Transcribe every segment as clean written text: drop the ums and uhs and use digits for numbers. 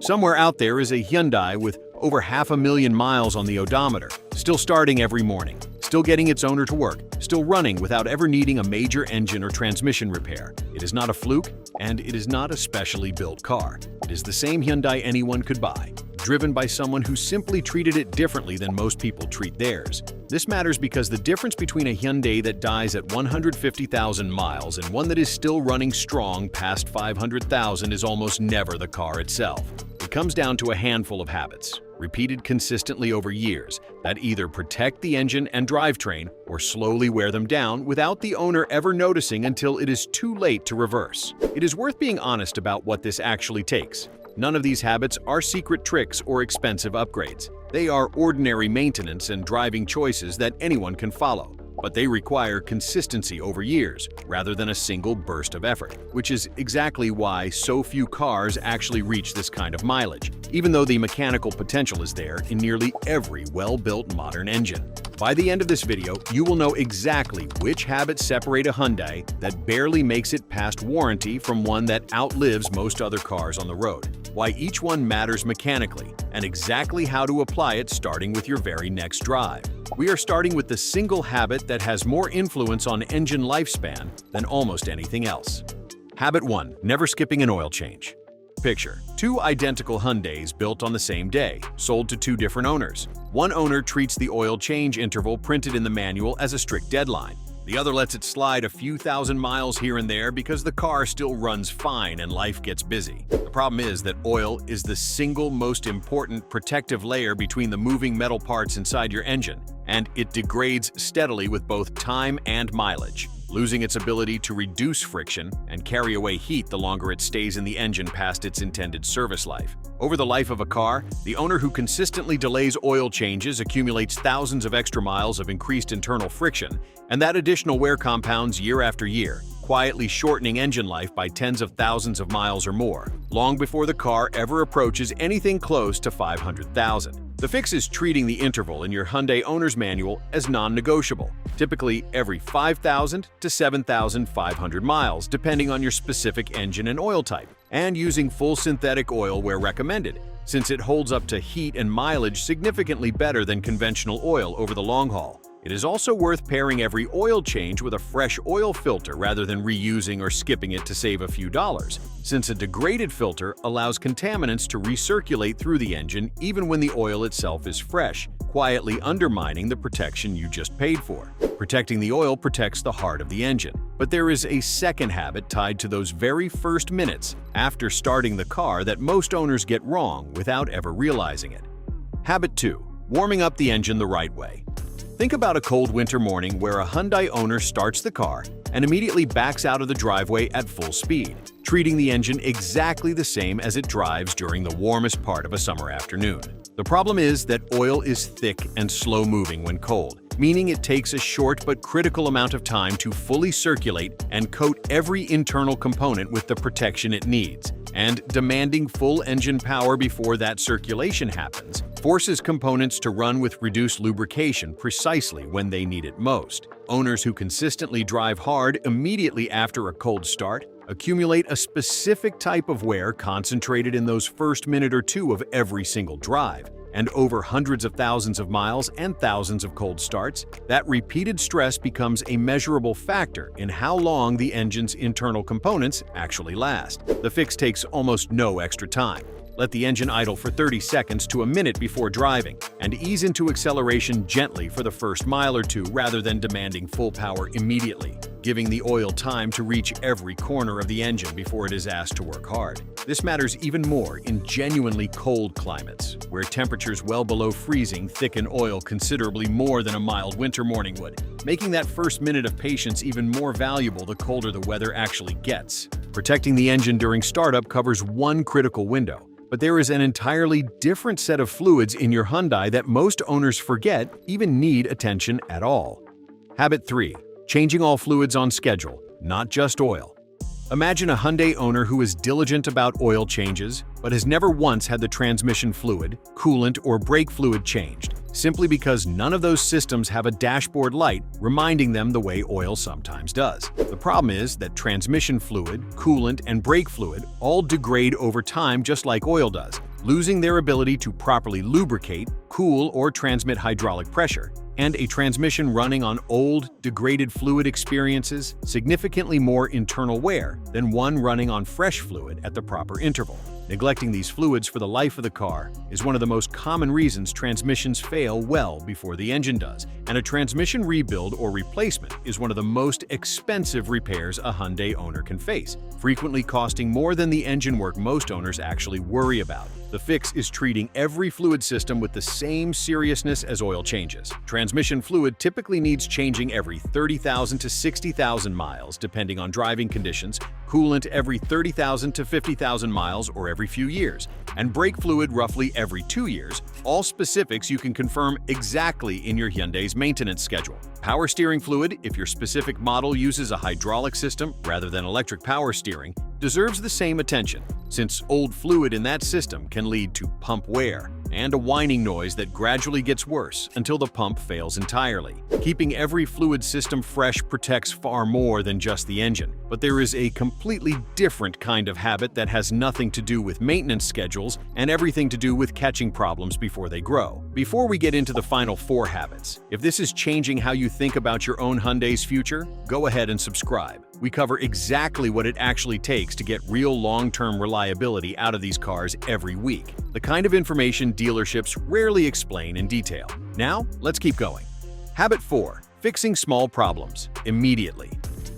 Somewhere out there is a Hyundai with over 500,000 miles on the odometer, still starting every morning, still getting its owner to work, still running without ever needing a major engine or transmission repair. It is not a fluke, and it is not a specially built car. It is the same Hyundai anyone could buy, driven by someone who simply treated it differently than most people treat theirs. This matters because the difference between a Hyundai that dies at 150,000 miles and one that is still running strong past 500,000 is almost never the car itself. It comes down to a handful of habits, repeated consistently over years, that either protect the engine and drivetrain or slowly wear them down without the owner ever noticing until it is too late to reverse. It is worth being honest about what this actually takes. None of these habits are secret tricks or expensive upgrades. They are ordinary maintenance and driving choices that anyone can follow, but they require consistency over years rather than a single burst of effort, which is exactly why so few cars actually reach this kind of mileage, even though the mechanical potential is there in nearly every well-built modern engine. By the end of this video, you will know exactly which habits separate a Hyundai that barely makes it past warranty from one that outlives most other cars on the road, why each one matters mechanically, and exactly how to apply it starting with your very next drive. We are starting with the single habit that has more influence on engine lifespan than almost anything else. Habit 1. Never skipping an oil change. Picture two identical Hyundais built on the same day, sold to two different owners. One owner treats the oil change interval printed in the manual as a strict deadline. The other lets it slide a few thousand miles here and there because the car still runs fine and life gets busy. The problem is that oil is the single most important protective layer between the moving metal parts inside your engine, and it degrades steadily with both time and mileage, losing its ability to reduce friction and carry away heat the longer it stays in the engine past its intended service life. Over the life of a car, the owner who consistently delays oil changes accumulates thousands of extra miles of increased internal friction, and that additional wear compounds year after year, quietly shortening engine life by tens of thousands of miles or more, long before the car ever approaches anything close to 500,000. The fix is treating the interval in your Hyundai owner's manual as non-negotiable, typically every 5,000 to 7,500 miles, depending on your specific engine and oil type, and using full synthetic oil where recommended, since it holds up to heat and mileage significantly better than conventional oil over the long haul. It is also worth pairing every oil change with a fresh oil filter rather than reusing or skipping it to save a few dollars, since a degraded filter allows contaminants to recirculate through the engine even when the oil itself is fresh, quietly undermining the protection you just paid for. Protecting the oil protects the heart of the engine, but there is a second habit tied to those very first minutes after starting the car that most owners get wrong without ever realizing it. Habit 2. Warming up the engine the right way. Think about a cold winter morning where a Hyundai owner starts the car and immediately backs out of the driveway at full speed, treating the engine exactly the same as it drives during the warmest part of a summer afternoon. The problem is that oil is thick and slow-moving when cold, meaning it takes a short but critical amount of time to fully circulate and coat every internal component with the protection it needs, and demanding full engine power before that circulation happens forces components to run with reduced lubrication precisely when they need it most. Owners who consistently drive hard immediately after a cold start accumulate a specific type of wear concentrated in those first minute or two of every single drive. And over hundreds of thousands of miles and thousands of cold starts, that repeated stress becomes a measurable factor in how long the engine's internal components actually last. The fix takes almost no extra time. Let the engine idle for 30 seconds to a minute before driving, and ease into acceleration gently for the first mile or two rather than demanding full power immediately, giving the oil time to reach every corner of the engine before it is asked to work hard. This matters even more in genuinely cold climates, where temperatures well below freezing thicken oil considerably more than a mild winter morning would, making that first minute of patience even more valuable the colder the weather actually gets. Protecting the engine during startup covers one critical window, but there is an entirely different set of fluids in your Hyundai that most owners forget even need attention at all. Habit 3. Changing all fluids on schedule, not just oil. Imagine a Hyundai owner who is diligent about oil changes, but has never once had the transmission fluid, coolant, or brake fluid changed, simply because none of those systems have a dashboard light reminding them the way oil sometimes does. The problem is that transmission fluid, coolant, and brake fluid all degrade over time just like oil does, losing their ability to properly lubricate, cool, or transmit hydraulic pressure, and a transmission running on old, degraded fluid experiences significantly more internal wear than one running on fresh fluid at the proper interval. Neglecting these fluids for the life of the car is one of the most common reasons transmissions fail well before the engine does, and a transmission rebuild or replacement is one of the most expensive repairs a Hyundai owner can face, frequently costing more than the engine work most owners actually worry about. The fix is treating every fluid system with the same seriousness as oil changes. Transmission fluid typically needs changing every 30,000 to 60,000 miles, depending on driving conditions, coolant every 30,000 to 50,000 miles or every few years, and brake fluid roughly every 2 years, all specifics you can confirm exactly in your Hyundai's maintenance schedule. Power steering fluid, if your specific model uses a hydraulic system rather than electric power steering, deserves the same attention, since old fluid in that system can lead to pump wear and a whining noise that gradually gets worse until the pump fails entirely. Keeping every fluid system fresh protects far more than just the engine, but there is a completely different kind of habit that has nothing to do with maintenance schedules and everything to do with catching problems before they grow. Before we get into the final 4 habits, if this is changing how you think about your own Hyundai's future, go ahead and subscribe. We cover exactly what it actually takes to get real long-term reliability out of these cars every week, the kind of information dealerships rarely explain in detail. Now, let's keep going. Habit 4. Fixing small problems immediately.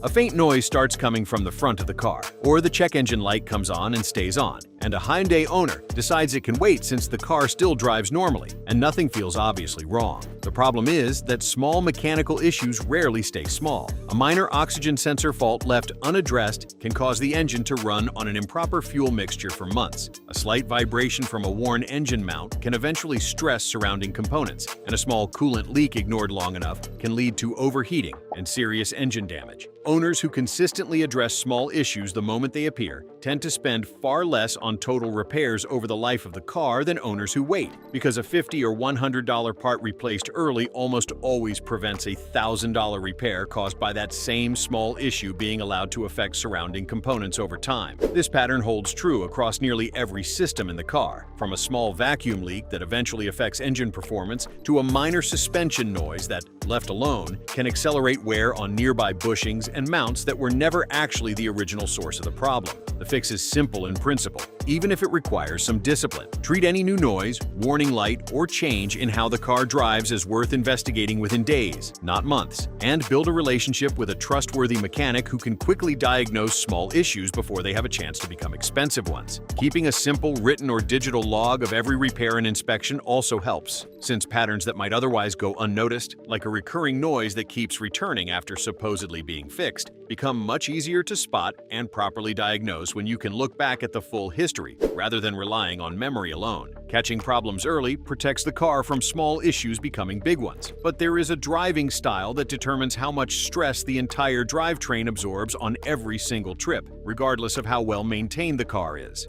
A faint noise starts coming from the front of the car, or the check engine light comes on and stays on, and a Hyundai owner decides it can wait since the car still drives normally and nothing feels obviously wrong. The problem is that small mechanical issues rarely stay small. A minor oxygen sensor fault left unaddressed can cause the engine to run on an improper fuel mixture for months. A slight vibration from a worn engine mount can eventually stress surrounding components, and a small coolant leak ignored long enough can lead to overheating and serious engine damage. Owners who consistently address small issues the moment they appear tend to spend far less on total repairs over the life of the car than owners who wait, because a $50 or $100 part replaced early almost always prevents a $1,000 repair caused by that same small issue being allowed to affect surrounding components over time. This pattern holds true across nearly every system in the car, from a small vacuum leak that eventually affects engine performance to a minor suspension noise that, left alone, can accelerate wear on nearby bushings and mounts that were never actually the original source of the problem. The fix is simple in principle, even if it requires some discipline. Treat any new noise, warning light, or change in how the car drives as worth investigating within days, not months, and build a relationship with a trustworthy mechanic who can quickly diagnose small issues before they have a chance to become expensive ones. Keeping a simple written or digital log of every repair and inspection also helps, since patterns that might otherwise go unnoticed, like a recurring noise that keeps returning after supposedly being fixed, become much easier to spot and properly diagnose when you can look back at the full history, rather than relying on memory alone. Catching problems early protects the car from small issues becoming big ones, but there is a driving style that determines how much stress the entire drivetrain absorbs on every single trip, regardless of how well maintained the car is.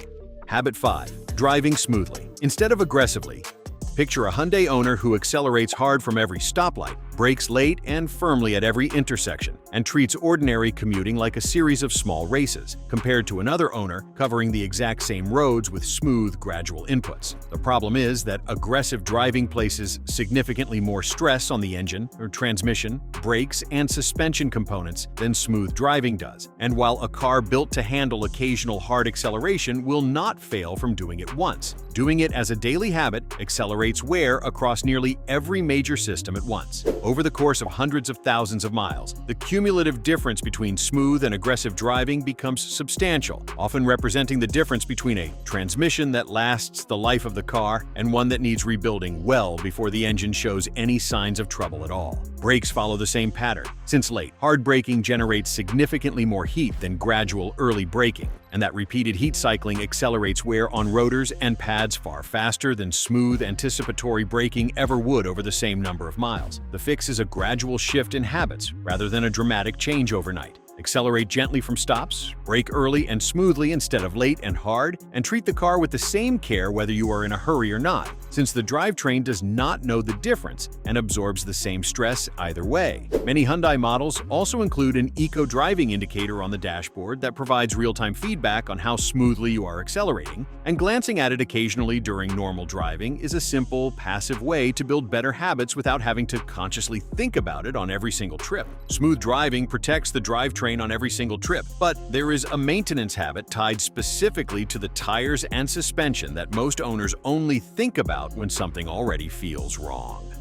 Habit 5. Driving smoothly instead of aggressively. Picture a Hyundai owner who accelerates hard from every stoplight, brakes late and firmly at every intersection, and treats ordinary commuting like a series of small races, compared to another owner covering the exact same roads with smooth, gradual inputs. The problem is that aggressive driving places significantly more stress on the engine, or transmission, brakes, and suspension components than smooth driving does. And while a car built to handle occasional hard acceleration will not fail from doing it once, doing it as a daily habit accelerates wear across nearly every major system at once. Over the course of hundreds of thousands of miles, the cumulative difference between smooth and aggressive driving becomes substantial, often representing the difference between a transmission that lasts the life of the car and one that needs rebuilding well before the engine shows any signs of trouble at all. Brakes follow the same pattern, since late, hard braking generates significantly more heat than gradual early braking, and that repeated heat cycling accelerates wear on rotors and pads far faster than smooth, anticipatory braking ever would over the same number of miles. The fix is a gradual shift in habits rather than a dramatic change overnight. Accelerate gently from stops, brake early and smoothly instead of late and hard, and treat the car with the same care whether you are in a hurry or not, since the drivetrain does not know the difference and absorbs the same stress either way. Many Hyundai models also include an eco-driving indicator on the dashboard that provides real-time feedback on how smoothly you are accelerating, and glancing at it occasionally during normal driving is a simple, passive way to build better habits without having to consciously think about it on every single trip. Smooth driving protects the drivetrain on every single trip, but there is a maintenance habit tied specifically to the tires and suspension that most owners only think about when something already feels wrong.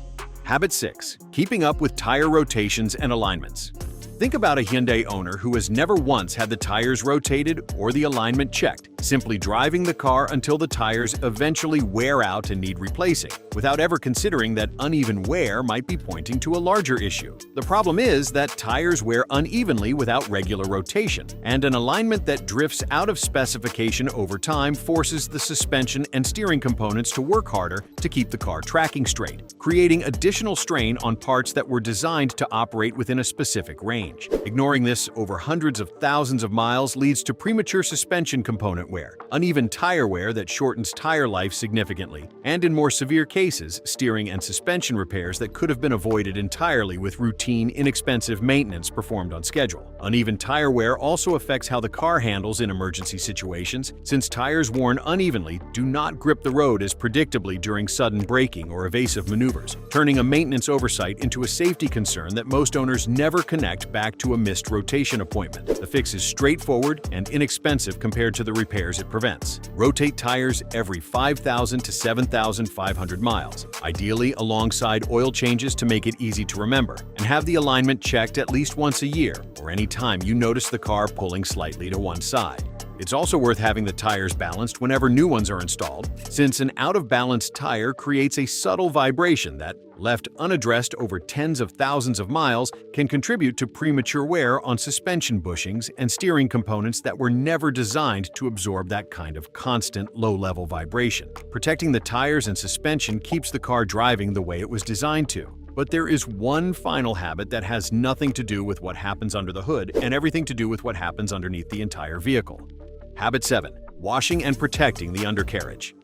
Habit 6. Keeping up with tire rotations and alignments. Think about a Hyundai owner who has never once had the tires rotated or the alignment checked, simply driving the car until the tires eventually wear out and need replacing, without ever considering that uneven wear might be pointing to a larger issue. The problem is that tires wear unevenly without regular rotation, and an alignment that drifts out of specification over time forces the suspension and steering components to work harder to keep the car tracking straight, creating additional strain on parts that were designed to operate within a specific range. Ignoring this over hundreds of thousands of miles leads to premature suspension component wear, uneven tire wear that shortens tire life significantly, and in more severe cases, steering and suspension repairs that could have been avoided entirely with routine, inexpensive maintenance performed on schedule. Uneven tire wear also affects how the car handles in emergency situations, since tires worn unevenly do not grip the road as predictably during sudden braking or evasive maneuvers, turning a maintenance oversight into a safety concern that most owners never connect back to a missed rotation appointment. The fix is straightforward and inexpensive compared to the repairs it prevents. Rotate tires every 5,000 to 7,500 miles, ideally alongside oil changes to make it easy to remember, and have the alignment checked at least once a year or any time you notice the car pulling slightly to one side. It's also worth having the tires balanced whenever new ones are installed, since an out-of-balance tire creates a subtle vibration that, left unaddressed over tens of thousands of miles, can contribute to premature wear on suspension bushings and steering components that were never designed to absorb that kind of constant, low-level vibration. Protecting the tires and suspension keeps the car driving the way it was designed to. But there is one final habit that has nothing to do with what happens under the hood and everything to do with what happens underneath the entire vehicle. Habit 7. Washing and protecting the undercarriage.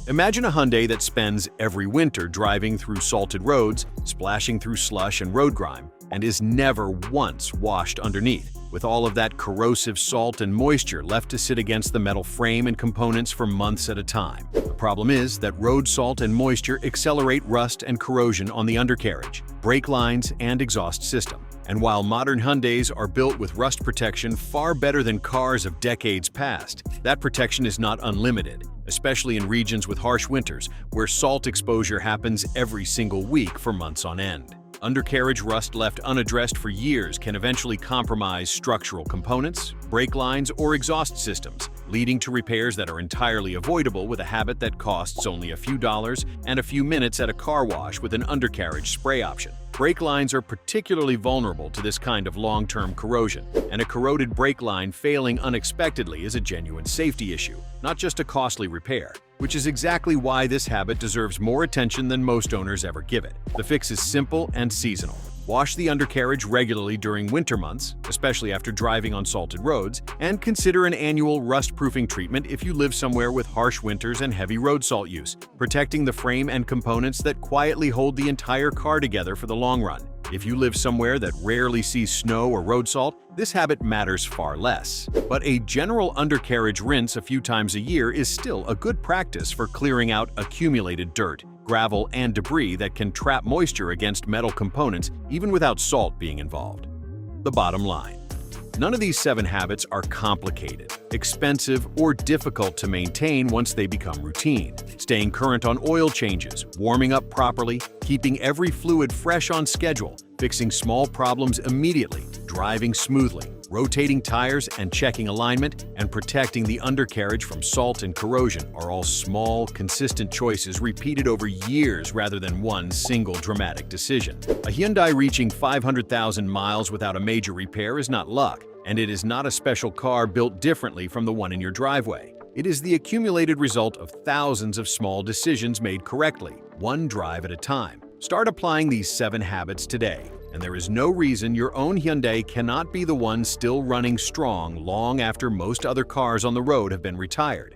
Imagine a Hyundai that spends every winter driving through salted roads, splashing through slush and road grime, and is never once washed underneath, with all of that corrosive salt and moisture left to sit against the metal frame and components for months at a time. The problem is that road salt and moisture accelerate rust and corrosion on the undercarriage, brake lines, and exhaust system. And while modern Hyundais are built with rust protection far better than cars of decades past, that protection is not unlimited, especially in regions with harsh winters where salt exposure happens every single week for months on end. Undercarriage rust left unaddressed for years can eventually compromise structural components, brake lines, or exhaust systems, leading to repairs that are entirely avoidable with a habit that costs only a few dollars and a few minutes at a car wash with an undercarriage spray option. Brake lines are particularly vulnerable to this kind of long-term corrosion, and a corroded brake line failing unexpectedly is a genuine safety issue, not just a costly repair, which is exactly why this habit deserves more attention than most owners ever give it. The fix is simple and seasonal. Wash the undercarriage regularly during winter months, especially after driving on salted roads, and consider an annual rust-proofing treatment if you live somewhere with harsh winters and heavy road salt use, protecting the frame and components that quietly hold the entire car together for the long run. If you live somewhere that rarely sees snow or road salt, this habit matters far less. But a general undercarriage rinse a few times a year is still a good practice for clearing out accumulated dirt, gravel, and debris that can trap moisture against metal components even without salt being involved. The bottom line: none of these 7 habits are complicated, expensive, or difficult to maintain once they become routine. Staying current on oil changes, warming up properly, keeping every fluid fresh on schedule, fixing small problems immediately, driving smoothly, rotating tires and checking alignment, and protecting the undercarriage from salt and corrosion are all small, consistent choices repeated over years rather than one single dramatic decision. A Hyundai reaching 500,000 miles without a major repair is not luck, and it is not a special car built differently from the one in your driveway. It is the accumulated result of thousands of small decisions made correctly, one drive at a time. Start applying these 7 habits today, and there is no reason your own Hyundai cannot be the one still running strong long after most other cars on the road have been retired.